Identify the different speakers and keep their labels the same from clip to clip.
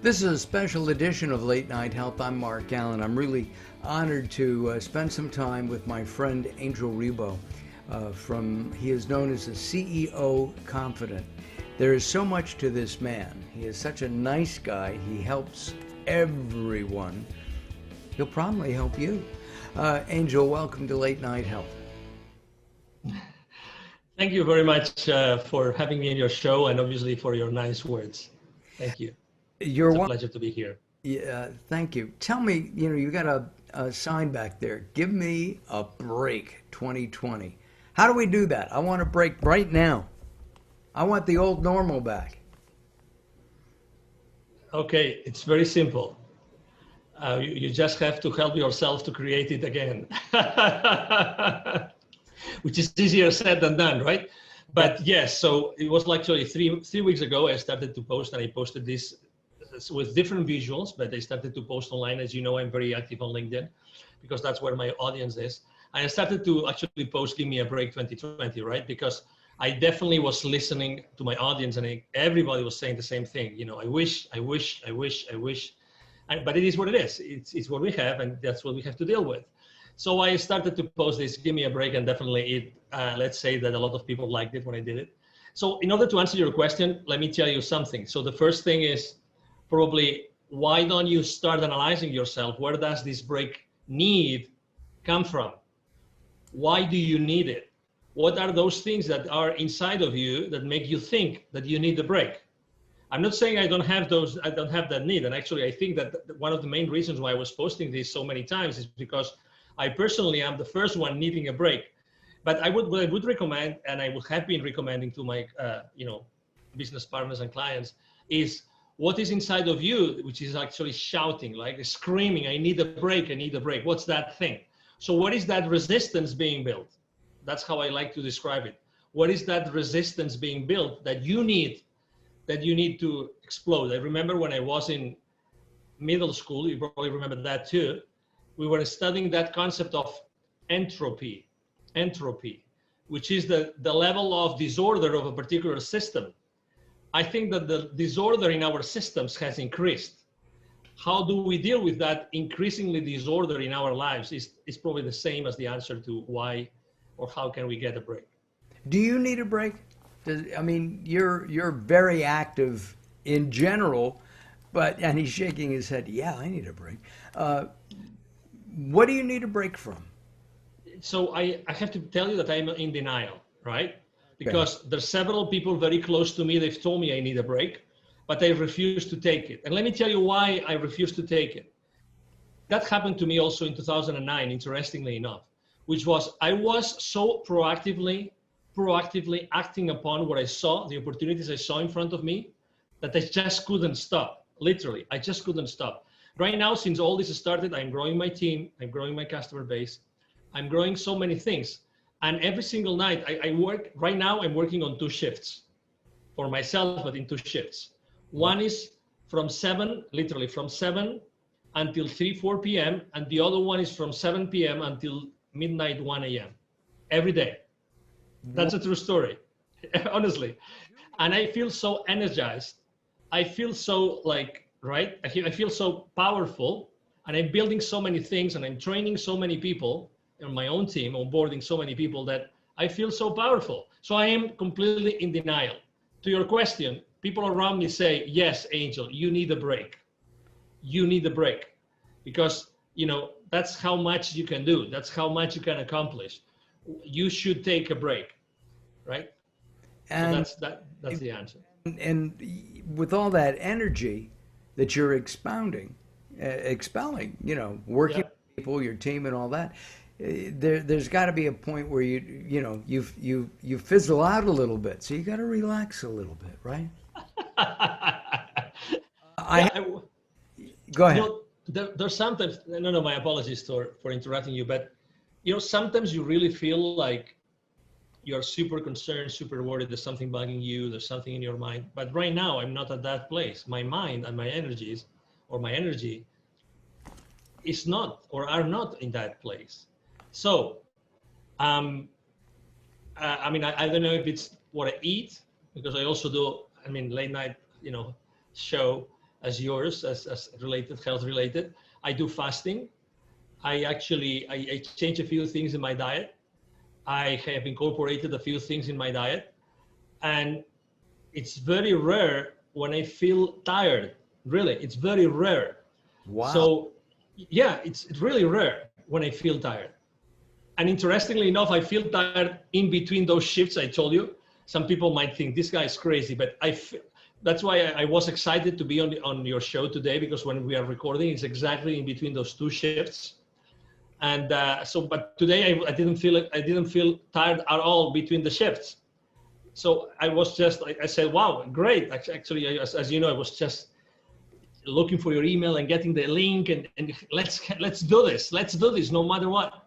Speaker 1: This is a special edition of Late Night Health. I'm Mark Allen. I'm really honored to spend some time with my friend Angel Ribo. He is known as the CEO Confidant. There is so much to this man. He is such a nice guy. He helps everyone. He'll probably help you. Angel, welcome to Late Night Health.
Speaker 2: Thank you very much for having me in your show and obviously for your nice words. Thank you. It's a pleasure to be here.
Speaker 1: Yeah, thank you. Tell me, you got a sign back there. Give me a break 2020. How do we do that? I want a break right now. I want the old normal back.
Speaker 2: Okay, it's very simple. You just have to help yourself to create it again, which is easier said than done, right? But yes, so it was actually three weeks ago I started to post, and I posted this with different visuals, but I started to post online. As you know, I'm very active on LinkedIn because that's where my audience is. And I started to actually post, give me a break 2020, right? Because I definitely was listening to my audience and everybody was saying the same thing. I wish. But it is what it is. It's what we have, and that's what we have to deal with. So I started to post this, give me a break, and definitely let's say that a lot of people liked it when I did it. So in order to answer your question, let me tell you something. So the first thing is probably, why don't you start analyzing yourself? Where does this break need come from? Why do you need it? What are those things that are inside of you that make you think that you need the break? I'm not saying I don't have that need. And actually, I think that one of the main reasons why I was posting this so many times is because I personally am the first one needing a break. But what I would recommend, and I would have been recommending to my business partners and clients, is what is inside of you, which is actually shouting, like screaming, I need a break, I need a break. What's that thing? So what is that resistance being built? That's how I like to describe it. What is that resistance being built that you need to explode? I remember when I was in middle school, you probably remember that too, we were studying that concept of entropy, which is the level of disorder of a particular system. I think that the disorder in our systems has increased. How do we deal with that increasingly disorder in our lives is probably the same as the answer to why or how can we get a break.
Speaker 1: Do you need a break? You're very active in general, and he's shaking his head. Yeah, I need a break. What do you need a break from?
Speaker 2: So I have to tell you that I'm in denial, right? Because there's several people very close to me, they've told me I need a break, but I refuse to take it. And let me tell you why I refuse to take it. That happened to me also in 2009, interestingly enough, which was I was so proactively acting upon what I saw, the opportunities I saw in front of me, that I just couldn't stop. Literally, I just couldn't stop. Right now, since all this started, I'm growing my team, I'm growing my customer base, I'm growing so many things. And every single night I work, right now I'm working on 2 shifts for myself, but in 2 shifts. One is from 7 until 4 p.m. And the other one is from 7 p.m. until midnight, 1 a.m. every day. That's a true story, honestly. And I feel so energized. I feel so right? I feel so powerful, and I'm building so many things, and I'm training so many people on my own team, onboarding so many people that I feel so powerful. So I am completely in denial. To your question, people around me say, yes, Angel, you need a break. You need a break because, that's how much you can do. That's how much you can accomplish. You should take a break, right?
Speaker 1: And
Speaker 2: so that's the answer.
Speaker 1: And with all that energy that you're expelling, working with people, your team, and all that, there's got to be a point where you fizzle out a little bit. So you got to relax a little bit, right? Go ahead.
Speaker 2: There's sometimes, no, my apologies for interrupting you, but sometimes you really feel like you're super concerned, super worried, there's something bugging you, there's something in your mind. But right now, I'm not at that place. My mind and my energy is not or are not in that place. So, I don't know if it's what I eat, because I also do, late night, show as yours, as related, health related. I do fasting. I change a few things in my diet. I have incorporated a few things in my diet, and it's very rare when I feel tired. Really, it's very rare.
Speaker 1: Wow.
Speaker 2: So yeah, it's really rare when I feel tired. And interestingly enough, I feel tired in between those shifts I told you. Some people might think this guy is crazy, but that's why I was excited to be on your show today, because when we are recording, it's exactly in between those two shifts. And but today I didn't feel it. I didn't feel tired at all between the shifts. So I was just, I said, wow, great. Actually, as you know, I was just looking for your email and getting the link, and let's do this. Let's do this no matter what.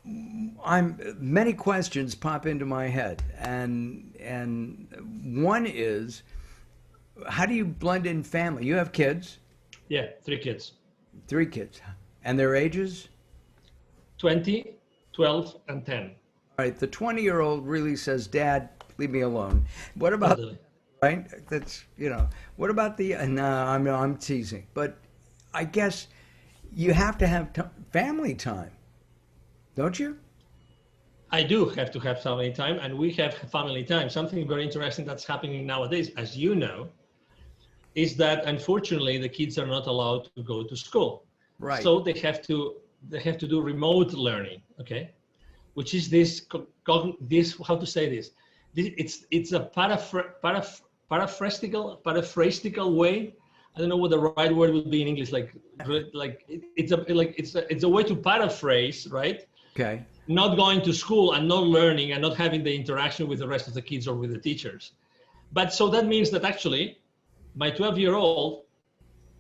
Speaker 1: Many questions pop into my head, and one is, how do you blend in family? You have kids,
Speaker 2: Yeah, 3 kids,
Speaker 1: 3 kids, and their ages?
Speaker 2: 20, 12, and 10.
Speaker 1: All right, the 20-year-old really says, "Dad, leave me alone." What about,
Speaker 2: Totally.
Speaker 1: right? That's, what about the, no, I'm teasing, but I guess you have to have family time, don't you?
Speaker 2: I do have to have family time, and we have family time. Something very interesting that's happening nowadays, as you know, is that unfortunately the kids are not allowed to go to school.
Speaker 1: Right.
Speaker 2: So they have to do remote learning, okay? Which is this how to say this? It's a paraphrasetical way. I don't know what the right word would be in English. It's a way to paraphrase, right?
Speaker 1: Okay.
Speaker 2: Not going to school and not learning and not having the interaction with the rest of the kids or with the teachers. But so that means that actually my 12-year-old,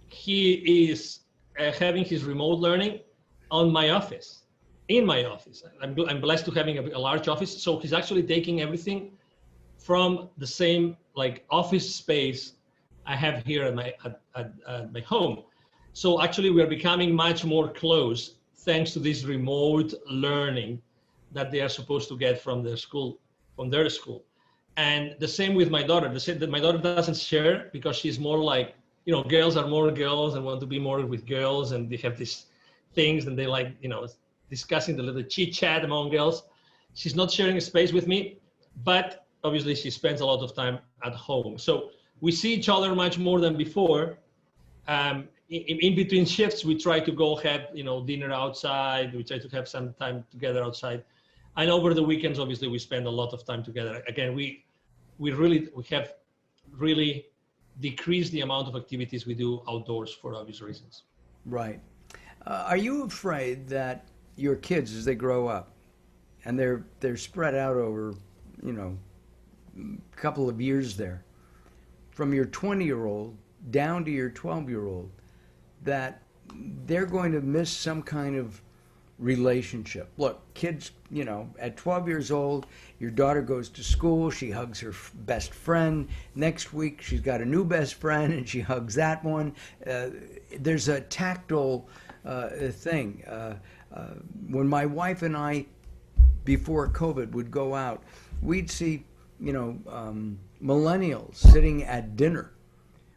Speaker 2: he is having his remote learning on my office, in my office. I'm blessed to having a large office. So he's actually taking everything from the same like office space I have here at my home. So actually we're becoming much more close thanks to this remote learning that they are supposed to get from their school. And the same with my daughter. The same that my daughter doesn't share because she's more like, girls are more girls and want to be more with girls, and they have these things and they like, discussing the little chit chat among girls. She's not sharing a space with me, but obviously she spends a lot of time at home. So we see each other much more than before. In between shifts, we try to go have, dinner outside. We try to have some time together outside. And over the weekends, obviously, we spend a lot of time together. Again, we have really decreased the amount of activities we do outdoors for obvious reasons.
Speaker 1: Right. Are you afraid that your kids, as they grow up, and they're spread out over, a couple of years there, from your 20-year-old down to your 12-year-old, that they're going to miss some kind of relationship? Look, kids, at 12 years old, your daughter goes to school, she hugs her best friend. Next week, she's got a new best friend, and she hugs that one. There's a tactile thing. When my wife and I, before COVID, would go out, we'd see, millennials sitting at dinner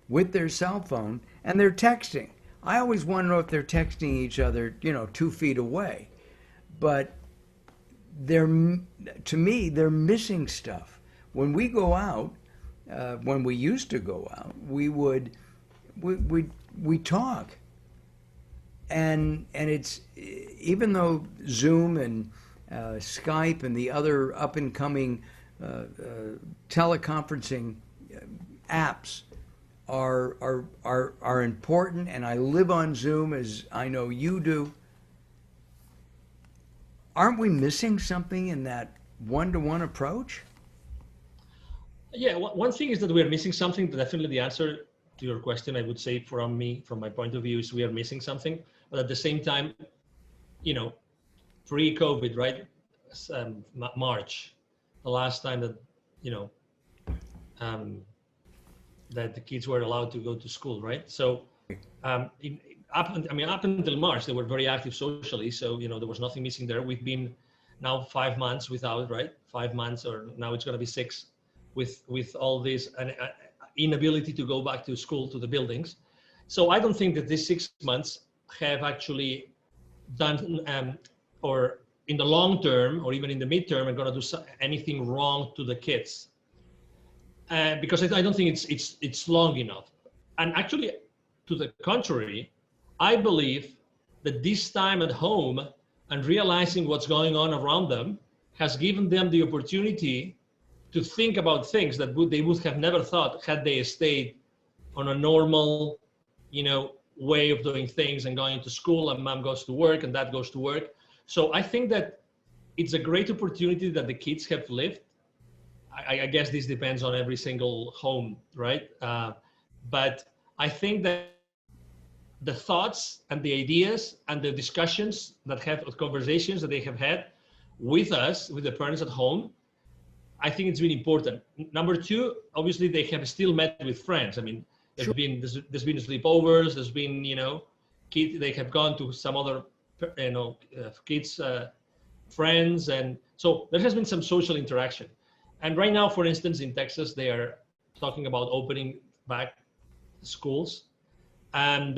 Speaker 1: with their cell phone, and they're texting. I always want to know if they're texting each other, 2 feet away. But to me, they're missing stuff. When we go out, when we used to go out, we talk. And it's, even though Zoom and Skype and the other up and coming teleconferencing apps are important, and I live on Zoom, as I know you do. Aren't we missing something in that one-to-one approach?
Speaker 2: Yeah, one thing is that we are missing something. Definitely the answer to your question, I would say from my point of view, is we are missing something. But at the same time, pre-COVID, right? March, the last time that, that the kids were allowed to go to school, right? So up until March, they were very active socially. So, there was nothing missing there. We've been now 5 months without, right? 5 months, or now it's going to be 6 with all this inability to go back to school, to the buildings. So I don't think that these 6 months have actually done, or in the long term, or even in the midterm, are going to do anything wrong to the kids. Because I don't think it's long enough. And actually, to the contrary, I believe that this time at home and realizing what's going on around them has given them the opportunity to think about things that they would have never thought had they stayed on a normal, way of doing things and going to school, and mom goes to work and dad goes to work. So I think that it's a great opportunity that the kids have lived. I guess this depends on every single home, right? But I think that the thoughts and the ideas and the discussions conversations that they have had with us, with the parents at home, I think it's really important. Number two, obviously they have still met with friends. I mean, there's been sleepovers, there's been, kids, they have gone to some other, kids, friends. And so there has been some social interaction. And right now, for instance, in Texas, they are talking about opening back schools. And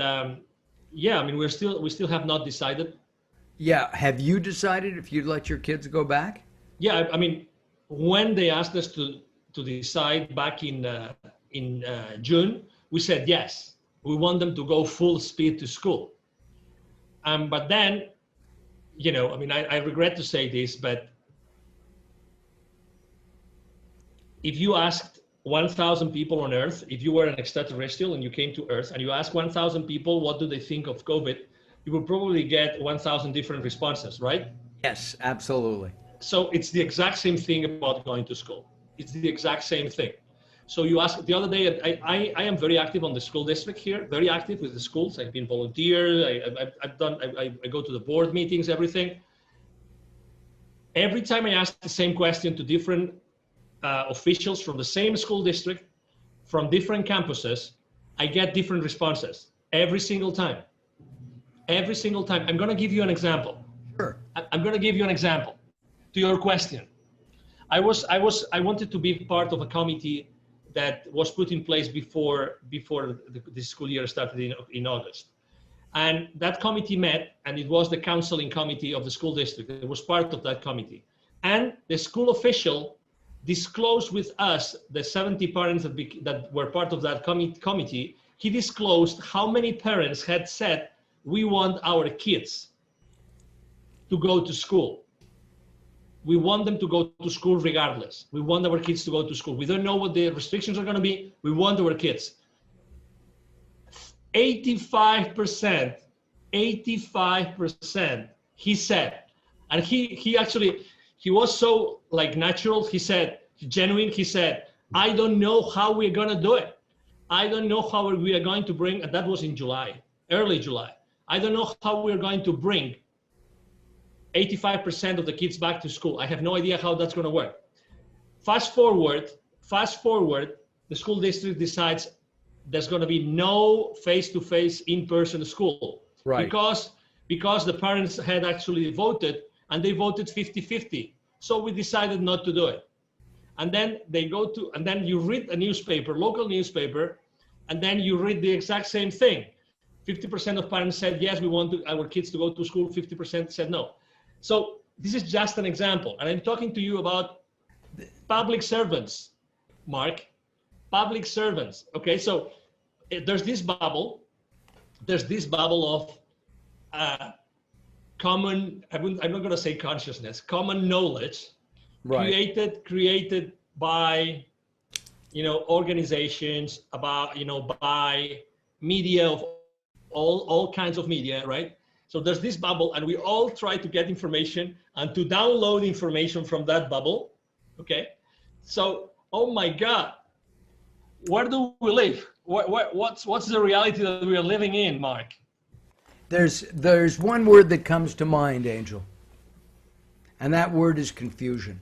Speaker 2: yeah, I mean, we still have not decided.
Speaker 1: Yeah. Have you decided if you'd let your kids go back?
Speaker 2: Yeah, I mean, when they asked us to decide back in June, we said yes. We want them to go full speed to school. But then, I mean, I regret to say this, but if you asked 1,000 people on Earth, if you were an extraterrestrial and you came to Earth and you asked 1,000 people what do they think of COVID, you would probably get 1,000 different responses, right?
Speaker 1: Yes, absolutely.
Speaker 2: So it's the exact same thing about going to school. It's the exact same thing. So you asked the other day, I am very active on the school district here, very active with the schools. I've been volunteer. I go to the board meetings, everything. Every time I ask the same question to different officials from the same school district, from different campuses, I get different responses every single time. Every single time. I'm going to give you an example.
Speaker 1: Sure.
Speaker 2: I'm going to give you an example to your question. I wanted to be part of a committee that was put in place before the school year started in August. And that committee met, and it was the counseling committee of the school district. It was part of that committee. And the school official disclosed with us, the 70 parents that were part of that committee, he disclosed how many parents had said, we want our kids to go to school. We want them to go to school regardless. We want our kids to go to school. We don't know what the restrictions are going to be. We want our kids. 85%, he said, and he was so natural. He said, genuine. He said, I don't know how we're going to do it. I don't know how we are going to bring, and that was in July, early July. I don't know how we're going to bring 85% of the kids back to school. I have no idea how that's going to work. Fast forward, the school district decides there's going to be no face-to-face in-person school.
Speaker 1: Right.
Speaker 2: Because the parents had actually voted, and they voted 50-50. So we decided not to do it. And then and then you read a newspaper, local newspaper, and then you read the exact same thing. 50% of parents said, yes, we want our kids to go to school. 50% said no. So this is just an example. And I'm talking to you about public servants, Mark, public servants. Okay, so there's this bubble of common, I'm not going to say consciousness, common knowledge, right, created by, organizations, by media of all kinds of media, right? So there's this bubble, and we all try to get information and to download information from that bubble, okay? So, oh my God, where do we live? What's the reality that we are living in, Mark?
Speaker 1: There's one word that comes to mind, Angel, and that word is confusion.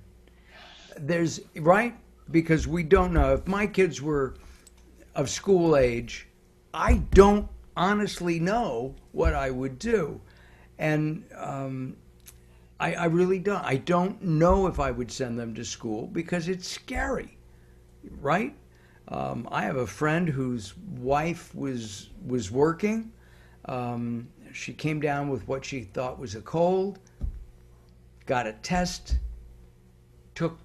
Speaker 1: Right? Because we don't know. If my kids were of school age, I don't honestly know what I would do. And I really don't. I don't know if I would send them to school because it's scary, right? I have a friend whose wife was working. She came down with what she thought was a cold, got a test, took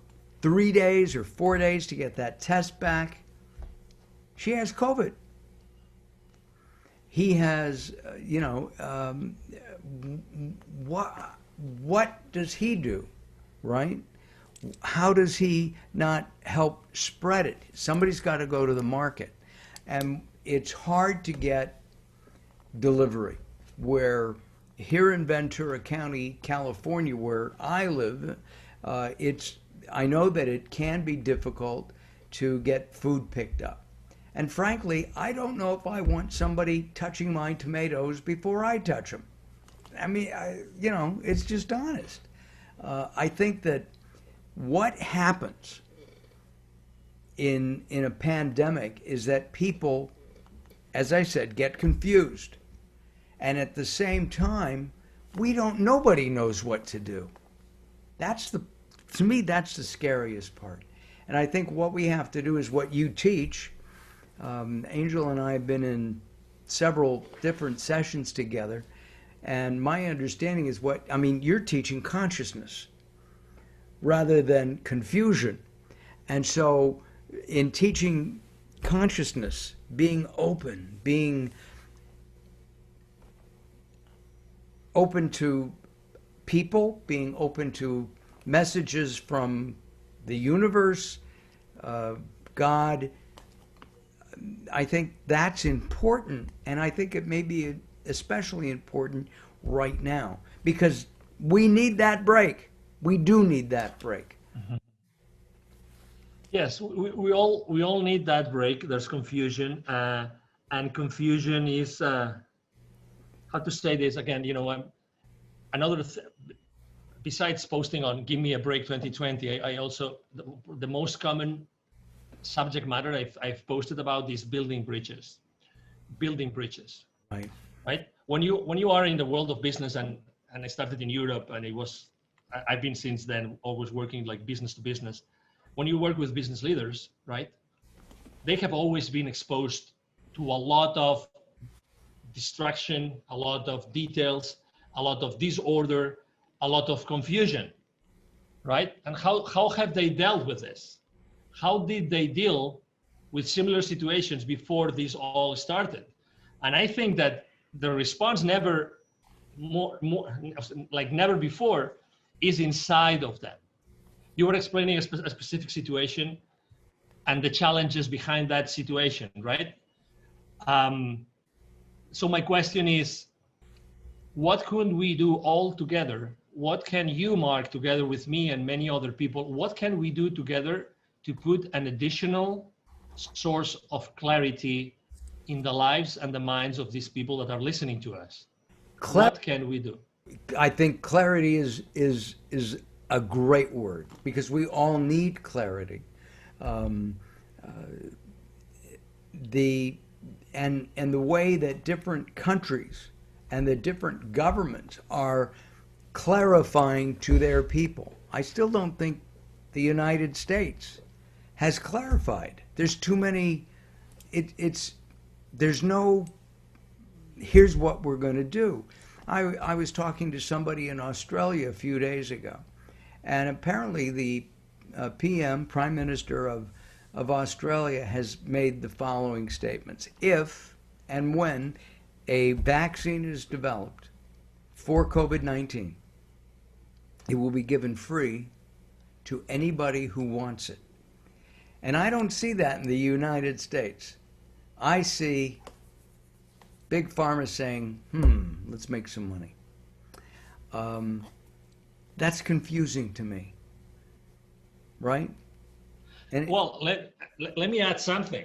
Speaker 1: 3 days or 4 days to get that test back. She has COVID. He has, what does he do, right? How does he not help spread it? Somebody's got to go to the market. And it's hard to get delivery. Where here in Ventura County, California, where I live, I know that it can be difficult to get food picked up. And frankly, I don't know if I want somebody touching my tomatoes before I touch them. I mean, it's just honest. I think that what happens in a pandemic is that people, as I said, get confused. And at the same time, nobody knows what to do. To me, that's the scariest part. And I think what we have to do is what you teach. Angel and I have been in several different sessions together. And my understanding is you're teaching consciousness rather than confusion. And so in teaching consciousness, being open to people, being open to messages from the universe, God, I think that's important. And I think it may be especially important right now because we need that break. We do need that break.
Speaker 2: Mm-hmm. Yes, we all need that break. There's confusion, and confusion is how to say this again. Besides posting on "Give Me a Break 2020," I also the most common subject matter I've posted about is building bridges. Right. When you are in the world of business, and I started in Europe, and I've been since then always working like business to business. When you work with business leaders, right, they have always been exposed to a lot of distraction, a lot of details, a lot of disorder, a lot of confusion, right? And how have they dealt with this? How did they deal with similar situations before this all started? And I think that the response never before is inside of them. You were explaining a specific situation and the challenges behind that situation, right? So my question is, what can we do all together? What can you, Mark, together with me and many other people, what can we do together to put an additional source of clarity in the lives and the minds of these people that are listening to us? What can we do?
Speaker 1: I think clarity is a great word because we all need clarity. The way that different countries and the different governments are clarifying to their people. I still don't think the United States has clarified. There's too many. There's no. Here's what we're going to do. I was talking to somebody in Australia a few days ago, and apparently the PM, Prime Minister of Australia, has made the following statements. If and when a vaccine is developed for COVID-19, it will be given free to anybody who wants it. And I don't see that in the United States. I see Big Pharma saying, let's make some money. That's confusing to me, right? And
Speaker 2: well, let me add something.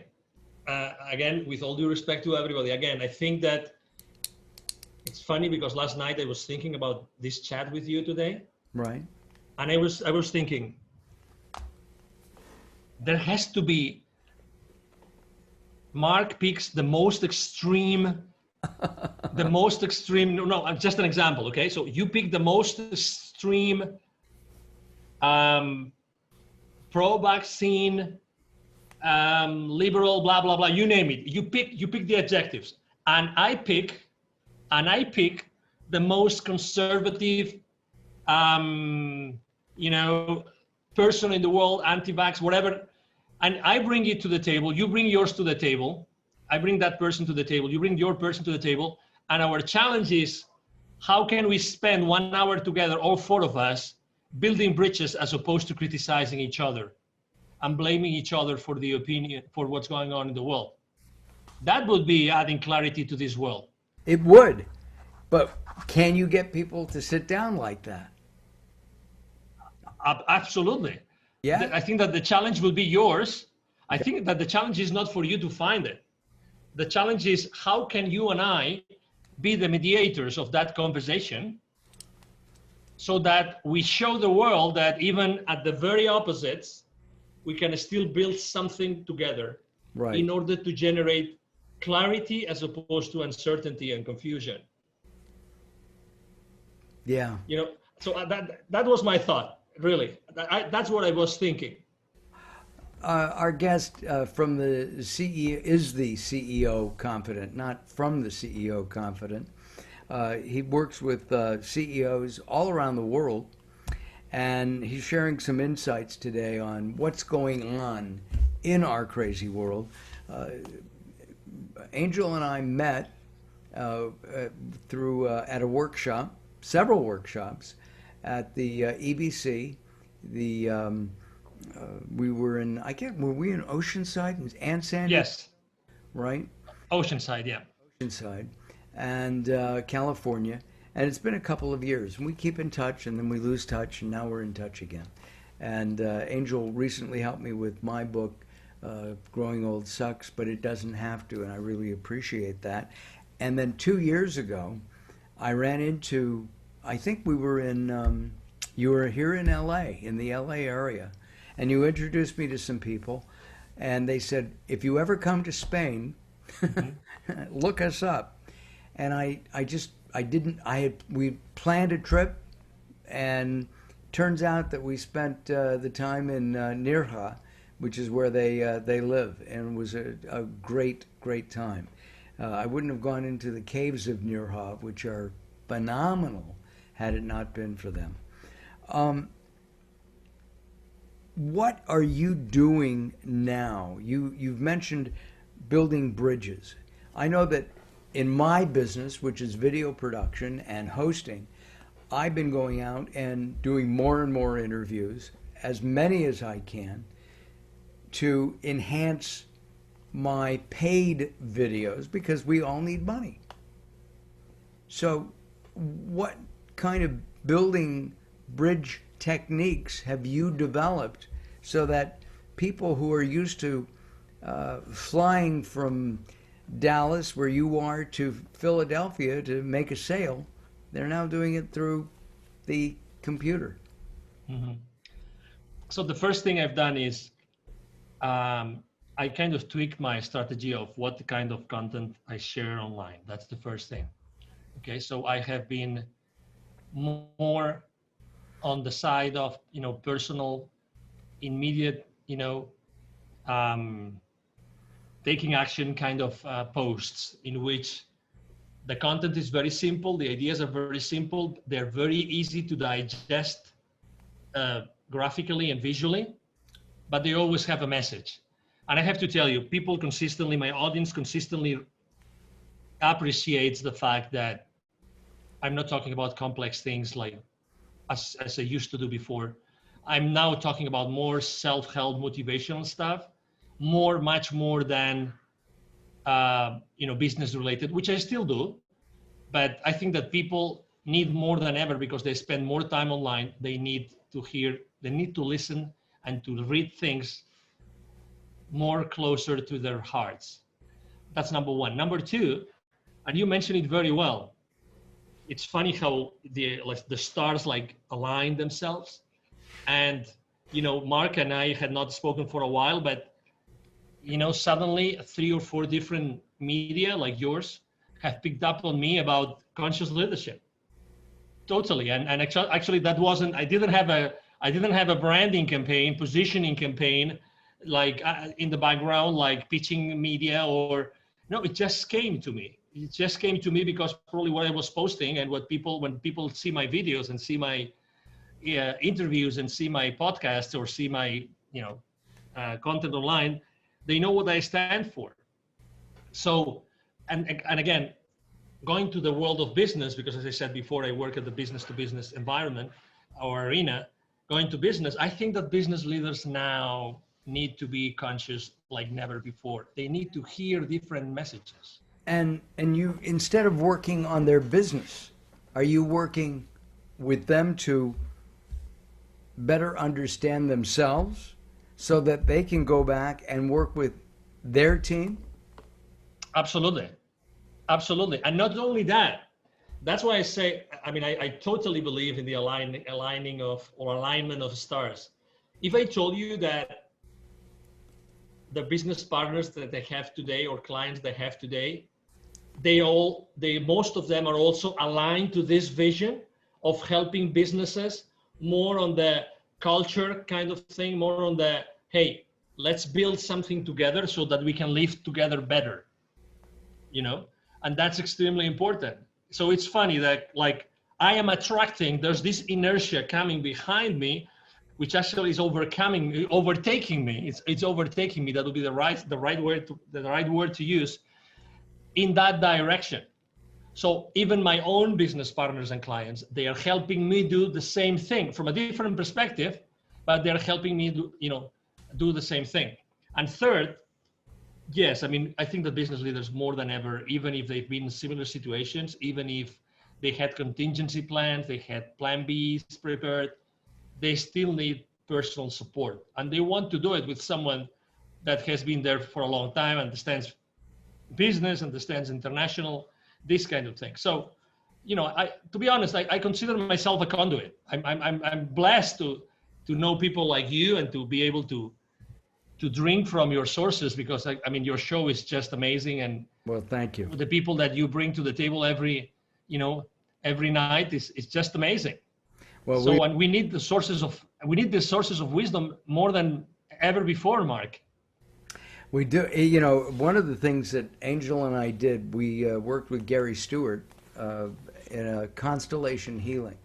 Speaker 2: Again, with all due respect to everybody, again, I think that it's funny because last night I was thinking about this chat with you today.
Speaker 1: Right.
Speaker 2: And I was thinking, there has to be, Mark picks the most extreme, no, just an example, okay? So you pick the most extreme pro-vaccine liberal, blah, blah, blah, you name it. You pick the adjectives. And I pick the most conservative, you know, person in the world, anti-vax, whatever. And I bring it to the table. You bring yours to the table. I bring that person to the table. You bring your person to the table. And our challenge is, how can we spend 1 hour together, all four of us, building bridges as opposed to criticizing each other and blaming each other for the opinion, for what's going on in the world? That would be adding clarity to this world.
Speaker 1: It would. But can you get people to sit down like that?
Speaker 2: Absolutely.
Speaker 1: Yeah.
Speaker 2: I think that the challenge will be yours. I think that the challenge is not for you to find it. The challenge is, how can you and I be the mediators of that conversation so that we show the world that even at the very opposites, we can still build something together,
Speaker 1: right,
Speaker 2: in order to generate clarity as opposed to uncertainty and confusion.
Speaker 1: Yeah.
Speaker 2: You know, so that was my thought, really. That's what I was thinking.
Speaker 1: Our guest from the CEO is the CEO Confidant, not from the CEO Confidant. He works with CEOs all around the world, and he's sharing some insights today on what's going on in our crazy world. Angel and I met through at a workshop, several workshops at the EBC. We were in, were we in Oceanside and Sandy?
Speaker 2: Yes.
Speaker 1: Right?
Speaker 2: Oceanside, yeah.
Speaker 1: Oceanside and California. And it's been a couple of years. And we keep in touch, and then we lose touch, and now we're in touch again. And Angel recently helped me with my book, Growing Old Sucks, but it doesn't have to, and I really appreciate that. And then 2 years ago, I ran into, I think we were in, you were here in LA, in the LA area, and you introduced me to some people, and they said, if you ever come to Spain, look us up. And we planned a trip, and turns out that we spent the time in Nirja, which is where they live, and it was a great time. I wouldn't have gone into the caves of Nirja, which are phenomenal, had it not been for them. What are you doing now? You've mentioned building bridges. I know that in my business, which is video production and hosting, I've been going out and doing more and more interviews, as many as I can, to enhance my paid videos, because we all need money. So what kind of building bridge techniques have you developed so that people who are used to flying from Dallas, where you are, to Philadelphia to make a sale, they're now doing it through the computer?
Speaker 2: Mm-hmm. So the first thing I've done is I kind of tweak my strategy of what kind of content I share online. That's the first thing. Okay, so I have been more on the side of, personal, immediate, taking action kind of posts, in which the content is very simple, the ideas are very simple, they're very easy to digest graphically and visually, but they always have a message. And I have to tell you, people consistently, my audience consistently appreciates the fact that I'm not talking about complex things like as I used to do before. I'm now talking about more self-help motivational stuff, much more than business related, which I still do. But I think that people need more than ever, because they spend more time online. They need to hear, they need to listen and to read things more closer to their hearts. That's number one. Number two, and you mentioned it very well, it's funny how the stars align themselves. And, Mark and I had not spoken for a while, but, suddenly 3 or 4 different media like yours have picked up on me about conscious leadership. Totally. And actually that wasn't, I didn't have a branding campaign, positioning campaign like in the background, like pitching media, or no, it just came to me. It just came to me because probably what I was posting and when people see my videos and see my interviews and see my podcasts or see my, content online, they know what I stand for. So, and again, going to the world of business, because as I said before, I work at the business to business environment or arena. Going to business, I think that business leaders now need to be conscious like never before. They need to hear different messages.
Speaker 1: And you, instead of working on their business, are you working with them to better understand themselves so that they can go back and work with their team?
Speaker 2: Absolutely. Absolutely. And not only that, that's why I say, I totally believe in the alignment of stars. If I told you that the business partners that they have today or clients they have today, most of them are also aligned to this vision of helping businesses more on the culture kind of thing, more on the, hey, let's build something together so that we can live together better, and that's extremely important. So it's funny that like I am attracting, there's this inertia coming behind me, which actually is overtaking me. It's overtaking me. That would be the right word to use, in that direction. So even my own business partners and clients, they are helping me do the same thing from a different perspective, but they're helping me do the same thing. And third, yes, I think that business leaders more than ever, even if they've been in similar situations, even if they had contingency plans, they had plan Bs prepared, they still need personal support. And they want to do it with someone that has been there for a long time, understands business, understands international, this kind of thing. So, to be honest, I consider myself a conduit. I'm blessed to know people like you and to be able to drink from your sources, because your show is just amazing, and
Speaker 1: Well, thank you.
Speaker 2: the people that you bring to the table every night is just amazing.
Speaker 1: Well,
Speaker 2: So, and we need the sources of wisdom more than ever before, Mark.
Speaker 1: we do. One of the things that Angel and I did, we worked with Gary Stewart in a constellation healing,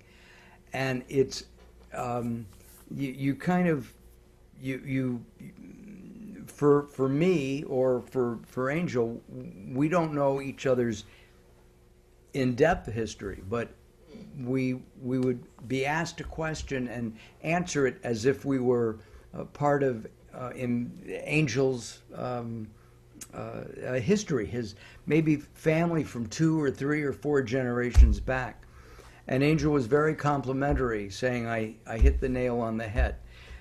Speaker 1: and it's you kind of you for me or for Angel, we don't know each other's in-depth history, but we would be asked a question and answer it as if we were part of in Angel's history, his maybe family from 2 or 3 or 4 generations back. And Angel was very complimentary, saying I hit the nail on the head.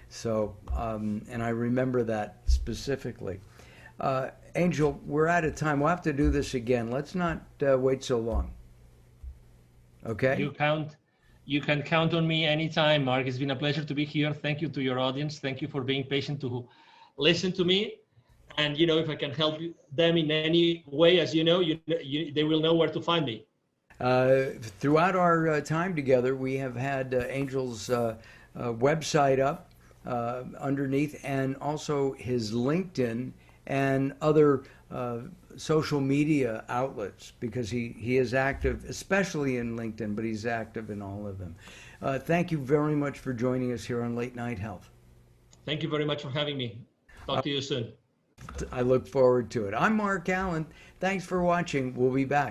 Speaker 1: So, and I remember that specifically. Angel, we're out of time. We'll have to do this again. Let's not wait so long. Okay?
Speaker 2: You can count on me anytime, Mark. It's been a pleasure to be here. Thank you to your audience. Thank you for being patient to listen to me. And, if I can help them in any way, as they will know where to find me.
Speaker 1: Throughout our time together, we have had Angel's website up underneath, and also his LinkedIn and other social media outlets, because he is active, especially in LinkedIn, but he's active in all of them. Thank you very much for joining us here on Late Night Health.
Speaker 2: Thank you very much for having me. Talk to you soon.
Speaker 1: I look forward to it. I'm Mark Allen. Thanks for watching. We'll be back.